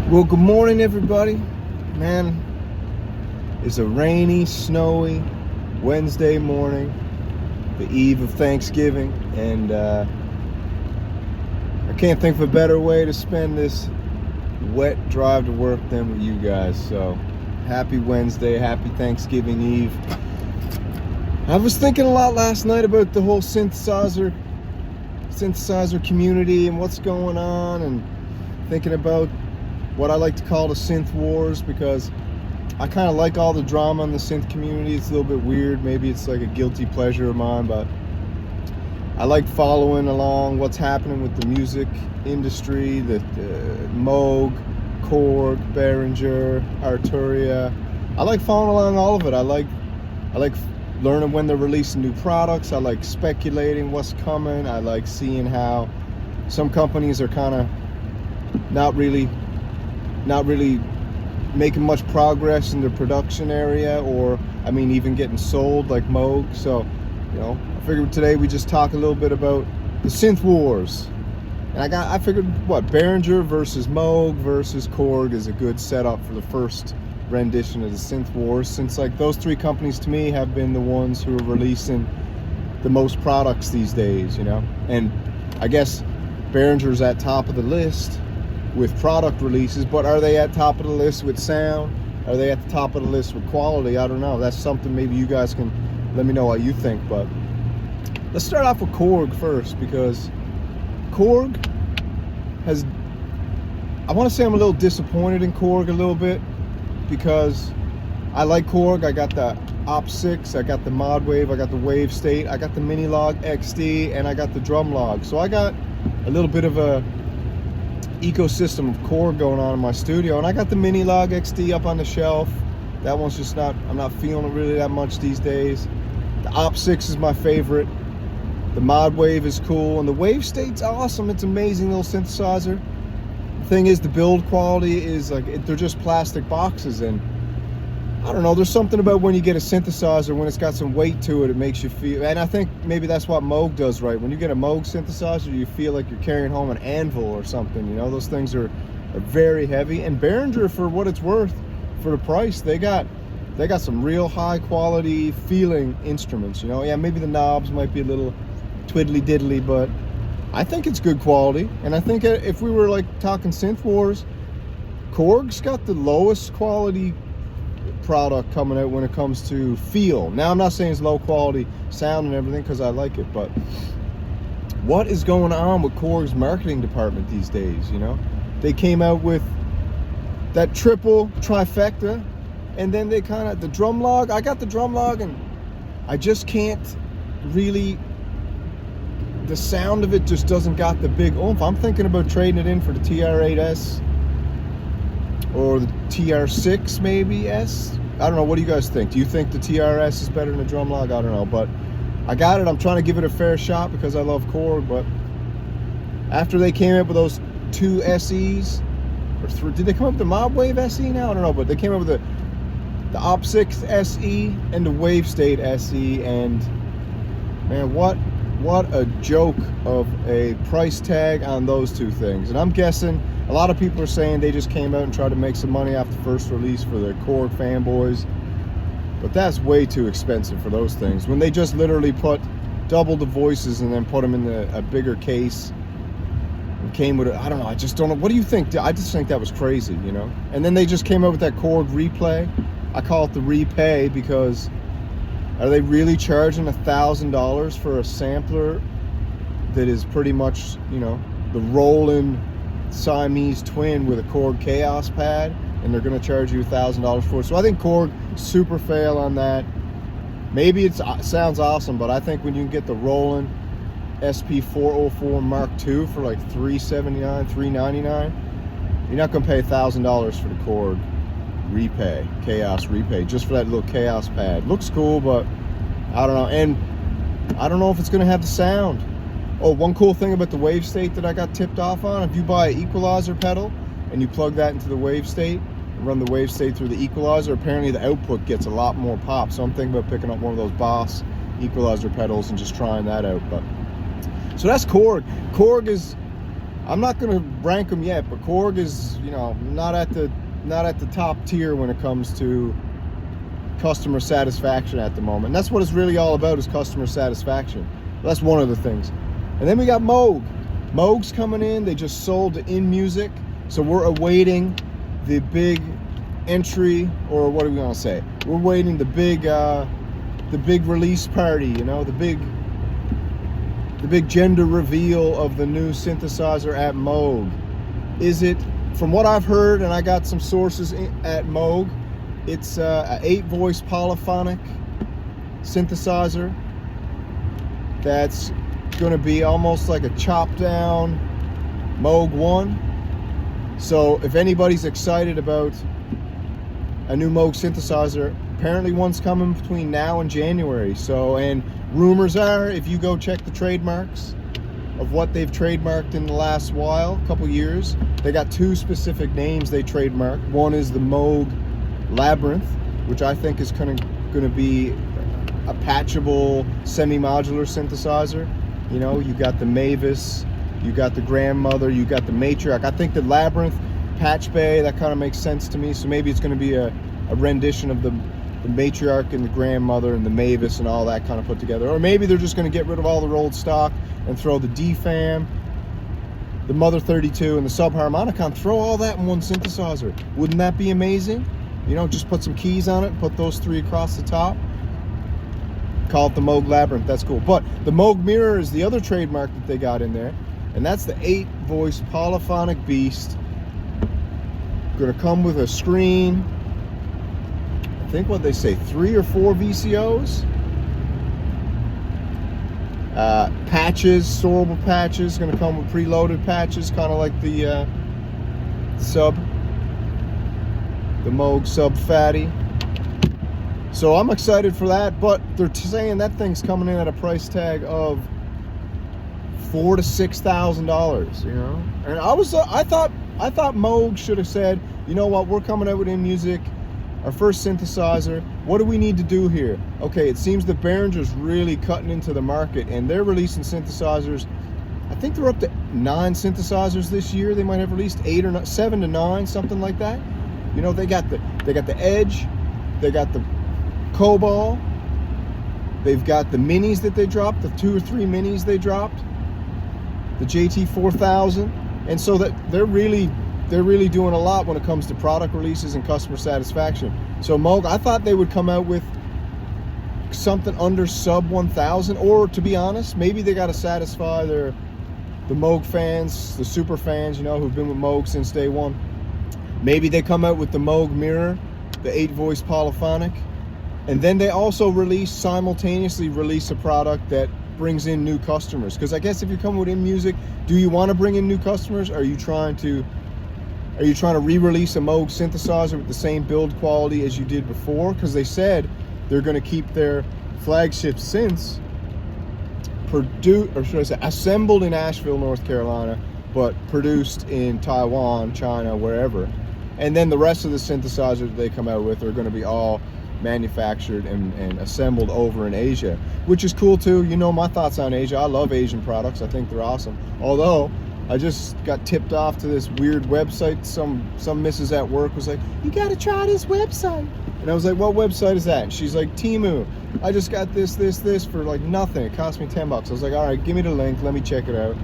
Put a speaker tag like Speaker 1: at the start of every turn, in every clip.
Speaker 1: Well, good morning, everybody. Man, it's a rainy, snowy Wednesday morning, the eve of Thanksgiving, and I can't think of a better way to spend this wet drive to work than with you guys. So, happy Wednesday, happy Thanksgiving Eve. I was thinking a lot last night about the whole synthesizer community and what's going on, and thinking about what I like to call the SynthWars, because I kind of like all the drama in the synth community. It's a little bit weird, maybe it's like a guilty pleasure of mine, but I like following along what's happening with the music industry, the Moog, Korg, Behringer, Arturia. I like following along all of it. I like learning when they're releasing new products. I like speculating what's coming. I like seeing how some companies are kind of not really making much progress in their production area, or I mean even getting sold, like Moog. So, you know, I figured today we just talk a little bit about the synth wars. And I figured what, Behringer versus Moog versus Korg is a good setup for the first rendition of the synth wars, since like those three companies to me have been the ones who are releasing the most products these days, you know. And I guess Behringer's at top of the list with product releases, but are they at top of the list with sound? Are they at the top of the list with quality? I don't know. That's something maybe you guys can let me know what you think. But let's start off with Korg first, because Korg has, I want to say I'm a little disappointed in Korg a little bit, because I like Korg. I got the OP6, I got the Mod Wave, I got the Wave State, I got the Mini Log XD, and I got the Drum Log. So I got a little bit of a ecosystem of Korg going on in my studio, and I got the Mini Log XD up on the shelf. That one's just not, I'm not feeling it really that much these days. The OP6 is my favorite. The Mod Wave is cool, and the Wave State's awesome. It's an amazing little synthesizer. The thing is, the build quality is like, they're just plastic boxes, and I don't know, there's something about when you get a synthesizer, when it's got some weight to it, it makes you feel, and I think maybe that's what Moog does right. When you get a Moog synthesizer, you feel like you're carrying home an anvil or something, you know. Those things are very heavy. And Behringer, for what it's worth, for the price, they got some real high quality feeling instruments, you know. Yeah, maybe the knobs might be a little twiddly diddly, but I think it's good quality. And I think if we were like talking synth wars, Korg's got the lowest quality product coming out when it comes to feel. Now, I'm not saying it's low quality sound and everything, because I like it, but what is going on with Korg's marketing department these days, you know? They came out with that triple trifecta, and then they kind of, the Drum Log, I got the Drum Log, and I just can't really, the sound of it just doesn't got the big oomph. I'm thinking about trading it in for the TR8S or the TR6 maybe S. I don't know, what do you guys think? Do you think the TRS is better than the Drum Log? I don't know, but I got it. I'm trying to give it a fair shot because I love Korg. But after they came up with those two SEs, or three, did they come up with the Mod Wave SE now? I don't know, but they came up with the OP6 SE and the Wave State SE, and man, what a joke of a price tag on those two things. And I'm guessing a lot of people are saying they just came out and tried to make some money off the first release for the Korg fanboys, but that's way too expensive for those things, when they just literally put double the voices and then put them in a bigger case and came with it. I don't know, I just don't know. What do you think? I just think that was crazy, you know. And then they just came out with that Korg replay. I call it the repay, because are they really charging $1,000 for a sampler that is pretty much, you know, the Roland Siamese twin with a Korg Chaos pad, and they're going to charge you $1,000 for it? So I think Korg super fail on that. Maybe it sounds awesome, but I think when you can get the Roland SP404 Mark II for like $379, $399, you're not going to pay $1,000 for the Korg repay, Chaos repay, just for that little Chaos pad. Looks cool, but I don't know. And I don't know if it's going to have the sound. Oh, one cool thing about the Wave State that I got tipped off on, if you buy an equalizer pedal and you plug that into the Wave State and run the Wave State through the equalizer, apparently the output gets a lot more pop. So I'm thinking about picking up one of those Boss equalizer pedals and just trying that out. But so that's Korg. Korg is I'm not going to rank them yet, but Korg is, you know, not at the top tier when it comes to customer satisfaction at the moment. And that's what it's really all about, is customer satisfaction. That's one of the things. And then we got Moog. Moog's coming in. They just sold to In Music, so we're awaiting the big entry, or what do we want to say? We're waiting the big release party. You know, the big gender reveal of the new synthesizer at Moog. Is it, from what I've heard, and I got some sources at Moog, it's an 8-voice polyphonic synthesizer that's going to be almost like a chopped down Moog 1. So if anybody's excited about a new Moog synthesizer, apparently one's coming between now and January. So, and rumors are, if you go check the trademarks of what they've trademarked in the last while, couple years, they got 2 specific names they trademarked. One is the Moog Labyrinth, which I think is going to be a patchable semi-modular synthesizer. You know, you got the Mavis, you got the Grandmother, you got the Matriarch. I think the Labyrinth patch bay, that kind of makes sense to me. So maybe it's going to be a rendition of the Matriarch and the Grandmother and the Mavis and all that kind of put together. Or maybe they're just going to get rid of all their old stock and throw the DFAM, the Mother 32, and the Subharmonicon, throw all that in one synthesizer. Wouldn't that be amazing? You know, just put some keys on it, put those 3 across the top. Call it the Moog Labyrinth, that's cool. But the Moog Mirror is the other trademark that they got in there, and that's the 8-voice polyphonic beast. Gonna come with a screen, I think what they say, 3 or 4 VCOs. Patches, sortable patches, gonna come with preloaded patches, kind of like the Moog Sub Fatty. So I'm excited for that, but they're saying that thing's coming in at a price tag of $4,000 to $6,000. You know, and I thought Moog should have said, you know what, we're coming out with In Music, our first synthesizer. What do we need to do here? Okay, it seems that Behringer's really cutting into the market, and they're releasing synthesizers. I think they're up to 9 synthesizers this year. They might have released 7 to 9, something like that. You know, they got the Edge, they got the Kobol, they've got the minis that they dropped, the 2 or 3 minis they dropped, the JT4000, and so that they're really doing a lot when it comes to product releases and customer satisfaction. So Moog, I thought they would come out with something under sub 1,000, or to be honest, maybe they got to satisfy the Moog fans, the super fans, you know, who've been with Moog since day one. Maybe they come out with the Moog Mirror, the 8-voice polyphonic, and then they also simultaneously release a product that brings in new customers. Because I guess if you come with In Music, do you want to bring in new customers? Are you trying to re-release a Moog synthesizer with the same build quality as you did before? Because they said they're going to keep their flagship synths assembled in Asheville, North Carolina, but produced in Taiwan, China, wherever. And then the rest of the synthesizers that they come out with are going to be all manufactured and assembled over in Asia, which is cool too. You know my thoughts on Asia. I love Asian products. I think they're awesome. Although I just got tipped off to this weird website. Some missus at work was like, you got to try this website. And I was like, what website is that? And she's like, Temu. I just got this for like nothing. It cost me $10. I was like, all right, give me the link. Let me check it out.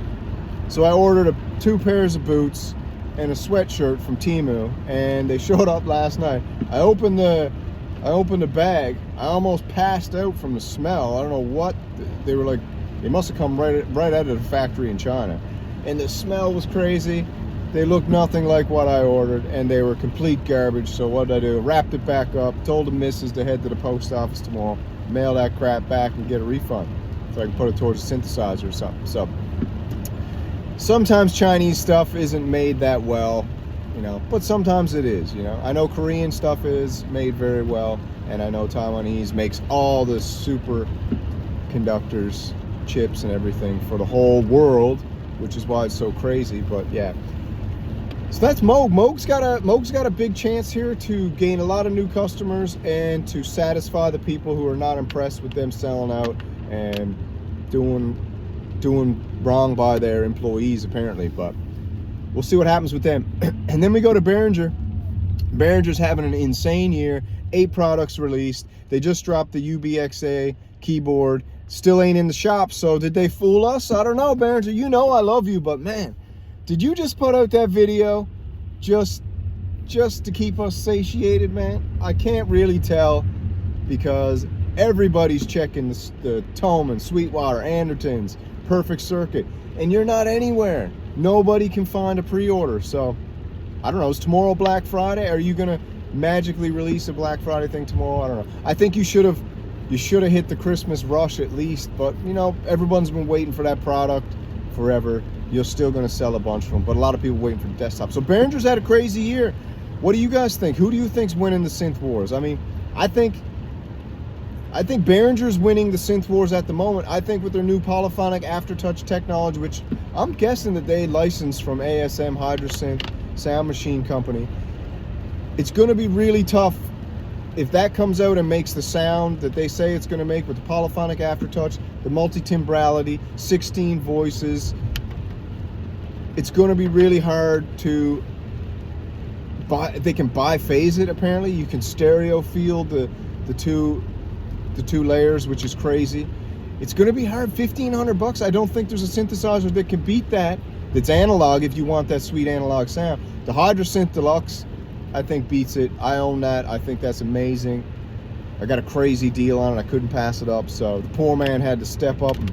Speaker 1: So I ordered 2 pairs of boots and a sweatshirt from Temu, and they showed up last night. I opened the bag. I almost passed out from the smell. I don't know what they were like. They must have come right out of the factory in China, and the smell was crazy. They looked nothing like what I ordered, and they were complete garbage. So what did I do? Wrapped it back up, told the missus to head to the post office tomorrow, mail that crap back and get a refund so I can put it towards a synthesizer or something. So sometimes Chinese stuff isn't made that well, you know, but sometimes it is, you know. I know Korean stuff is made very well, and I know Taiwanese makes all the super conductors, chips and everything for the whole world, which is why it's so crazy. But yeah, so that's Moog. Moog's got a big chance here to gain a lot of new customers and to satisfy the people who are not impressed with them selling out and doing wrong by their employees, apparently. But we'll see what happens with them. And then we go to Behringer. Behringer's having an insane year. 8 products released. They just dropped the UBXA keyboard. Still ain't in the shop, so did they fool us? I don't know, Behringer. You know I love you, but man, did you just put out that video just to keep us satiated, man? I can't really tell, because everybody's checking the Thomann, Sweetwater, Andertons, Perfect Circuit, and you're not anywhere. Nobody can find a pre-order. So I don't know, is tomorrow Black Friday? Are you gonna magically release a Black Friday thing tomorrow? I don't know. I think you should have hit the Christmas rush at least, but you know, everyone's been waiting for that product forever. You're still gonna sell a bunch of them, but a lot of people waiting for the desktop. So Behringer's had a crazy year. What do you guys think? Who do you think's winning the synth wars? I mean, I think Behringer's winning the synth wars at the moment. I think with their new polyphonic aftertouch technology, which I'm guessing that they licensed from ASM Hydrasynth Sound Machine Company, it's going to be really tough if that comes out and makes the sound that they say it's going to make with the polyphonic aftertouch, the multi-timbrality, 16 voices. It's going to be really hard to buy. They can biphase it, apparently. You can stereo field the two layers, which is crazy. It's going to be hard. $1,500. I don't think there's a synthesizer that can beat that. That's analog if you want that sweet analog sound. The Hydrasynth Deluxe, I think, beats it. I own that. I think that's amazing. I got a crazy deal on it. I couldn't pass it up. So the poor man had to step up and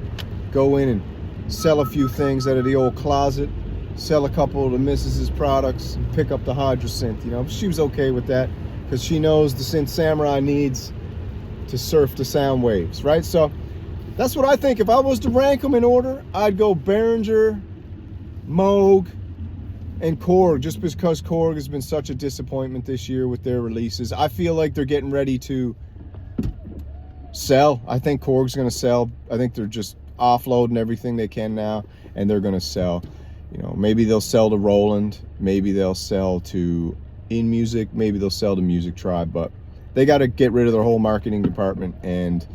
Speaker 1: go in and sell a few things out of the old closet, sell a couple of the missus's products, and pick up the Hydrasynth. You know, she was okay with that because she knows the Synth Samurai needs to surf the sound waves, right? So that's what I think. If I was to rank them in order, I'd go Behringer, Moog, and Korg, just because Korg has been such a disappointment this year with their releases. I feel like they're getting ready to sell. I think Korg's going to sell. I think they're just offloading everything they can now, and they're going to sell. You know, maybe they'll sell to Roland, maybe they'll sell to InMusic, maybe they'll sell to Music Tribe, but they got to get rid of their whole marketing department, and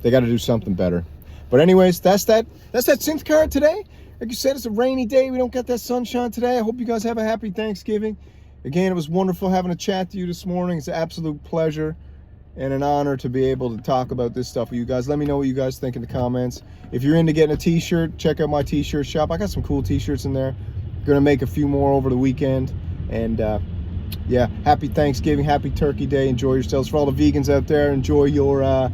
Speaker 1: they got to do something better. But anyways, that's that synth card today. Like you said, it's a rainy day. We don't get that sunshine today. I hope you guys have a happy Thanksgiving. Again, it was wonderful having a chat to you this morning. It's an absolute pleasure and an honor to be able to talk about this stuff with you guys. Let me know what you guys think in the comments. If you're into getting a t-shirt, check out my t-shirt shop. I got some cool t-shirts in there. Gonna make a few more over the weekend. And yeah, happy Thanksgiving, happy Turkey Day. Enjoy yourselves. For all the vegans out there, enjoy your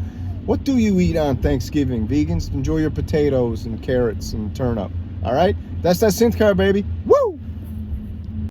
Speaker 1: what do you eat on Thanksgiving? Vegans, enjoy your potatoes and carrots and turnip. All right, that's that synth car, baby. Woo!